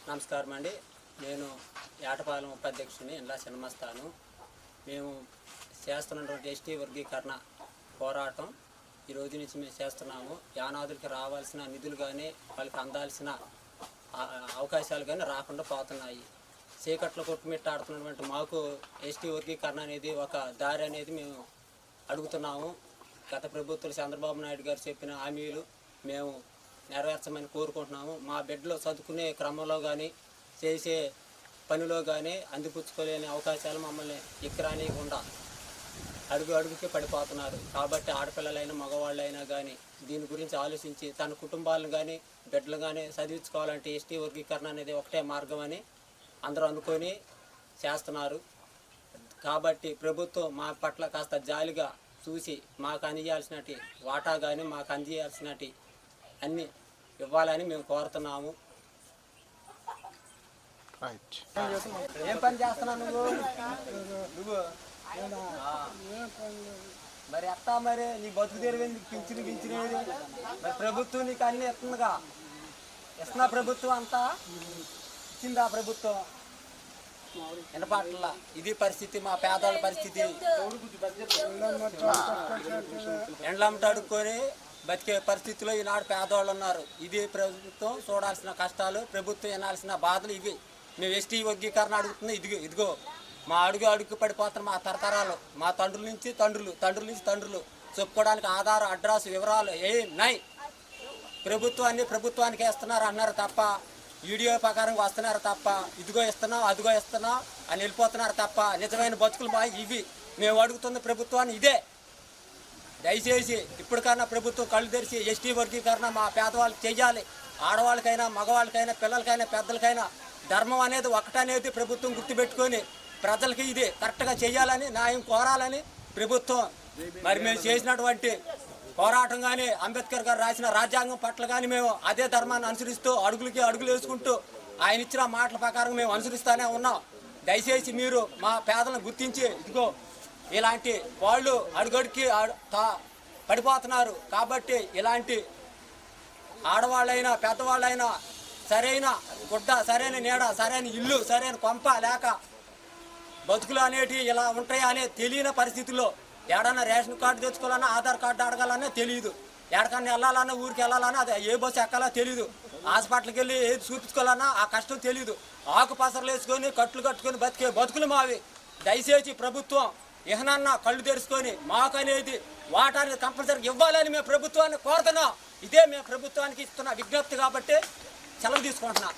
నమస్కారం అండి. నేను ఏటపాలెం ఉపాధ్యక్షుని ఇండ్ల చిన్నమస్తాను. మేము చేస్తున్నటువంటి ఎస్టీ వర్గీకరణ పోరాటం ఈ రోజు నుంచి మేము చేస్తున్నాము. యానాదులకి రావాల్సిన నిధులు కానీ వాళ్ళకి అందాల్సిన అవకాశాలు కానీ రాకుండా పోతున్నాయి. చీకట్లో కొట్టుమిట్టాడుతున్నటువంటి మాకు ఎస్టీ వర్గీకరణ అనేది ఒక దారి అనేది మేము అడుగుతున్నాము. గత ప్రభుత్వాలు చంద్రబాబు నాయుడు గారు చెప్పిన హామీలు మేము నెరవేర్చమని కోరుకుంటున్నాము. మా బిడ్డలు చదువుకునే క్రమంలో కానీ చేసే పనిలో కానీ అందిపుచ్చుకోలేని అవకాశాలు మమ్మల్ని ఎక్కరానికుండా అడుగు అడుగుకి పడిపోతున్నారు. కాబట్టి ఆడపిల్లలైనా మగవాళ్ళైనా కానీ దీని గురించి ఆలోచించి తన కుటుంబాలను కానీ బిడ్డలు కానీ చదివించుకోవాలంటే ఎస్టీ వర్గీకరణ అనేది ఒకటే మార్గం అని అందరూ అనుకొని చేస్తున్నారు. కాబట్టి ప్రభుత్వం మా పట్ల కాస్త జాలిగా చూసి మాకు అందించాల్సినటి వాటా కానీ మాకు అందించాల్సినటి అన్నీ ఇవ్వాలని మేము కోరుతున్నాము. ఏం పని చేస్తున్నావు నువ్వు? మరి ఎట్టా మరి నీ బతుకు తెరివేంది పింఛనేది? మరి ప్రభుత్వం నీకు అన్నీ ఇస్తుందిగా, ఇస్తున్నా ప్రభుత్వం అంతా ఇచ్చిందా ప్రభుత్వం? వినపాట్ల ఇది పరిస్థితి, మా పేదవాళ్ళ పరిస్థితి. ఎండ్లమ్మట అడుక్కొని బతికే పరిస్థితిలో ఈనాడు పేదవాళ్ళు ఉన్నారు. ఇది ప్రభుత్వం చూడాల్సిన కష్టాలు, ప్రభుత్వం వినాల్సిన బాధలు ఇవి. మేము ఎస్టీ వర్గీకరణ అడుగుతుంది. ఇదిగో మా అడుగు పడిపోతున్న మా తరతరాలు, మా తండ్రుల నుంచి తండ్రులు చెప్పుకోవడానికి ఆధార్ అడ్రస్ వివరాలు ఏం నాయి. ప్రభుత్వాన్ని ప్రభుత్వానికి వేస్తున్నారు అన్నారు తప్ప, వీడియో ప్రకారం వస్తున్నారు తప్ప, ఇదిగో ఇస్తున్నాం అదిగో ఇస్తున్నాం అని వెళ్ళిపోతున్నారు తప్ప నిజమైన బతుకులు మా ఇవి. మేము అడుగుతున్న ప్రభుత్వాన్ని ఇదే. దయచేసి ఇప్పటికన్నా ప్రభుత్వం కళ్ళు తెరిచి ఎస్టీ వర్గీకరణ మా పేదవాళ్ళకి చెయ్యాలి. ఆడవాళ్ళకైనా మగవాళ్ళకైనా పిల్లలకైనా పెద్దలకైనా ధర్మం అనేది ఒకటనేది ప్రభుత్వం గుర్తుపెట్టుకొని ప్రజలకి ఇది కరెక్ట్గా చేయాలని న్యాయం కోరాలని ప్రభుత్వం మరి మేము చేసినటువంటి పోరాటం కానీ అంబేద్కర్ గారు రాసిన రాజ్యాంగం పట్ల కానీ మేము అదే ధర్మాన్ని అనుసరిస్తూ అడుగులు వేసుకుంటూ ఆయన ఇచ్చిన మాటల ప్రకారం మేము అనుసరిస్తూనే ఉన్నాం. దయచేసి మీరు మా పేదలను గుర్తించి ఇదిగో ఇలాంటి వాళ్ళు అడుగడికి పడిపోతున్నారు. కాబట్టి ఇలాంటి ఆడవాళ్ళైనా పెద్దవాళ్ళైనా సరైన గుడ్డ, సరైన నీడ, సరైన ఇల్లు, సరైన కొంప లేక బతుకులు అనేటివి ఇలా ఉంటాయా అనే తెలియని పరిస్థితుల్లో ఏడన్నా రేషన్ కార్డు తెచ్చుకోవాలన్నా ఆధార్ కార్డు అడగాలన్నా తెలియదు. ఎక్కడికన్నా వెళ్ళాలన్నా ఊరికి వెళ్ళాలన్నా అది ఏ బస్సు ఎక్కాలో తెలియదు. హాస్పిటల్కి వెళ్ళి ఏది చూపించుకోవాలన్నా ఆ కష్టం తెలియదు. ఆకుపసరలు వేసుకొని కట్లు కట్టుకొని బతికే బతుకులు మావి. దయచేసి ప్రభుత్వం ఇహనన్నా కళ్ళు తెరుచుకొని మాకు అనేది వాటాన్ని కంపల్సరీగా ఇవ్వాలని మేము ప్రభుత్వాన్ని కోరుతున్నాం. ఇదే మేము ప్రభుత్వానికి ఇస్తున్న విజ్ఞప్తి కాబట్టి సెలవు తీసుకుంటున్నాం.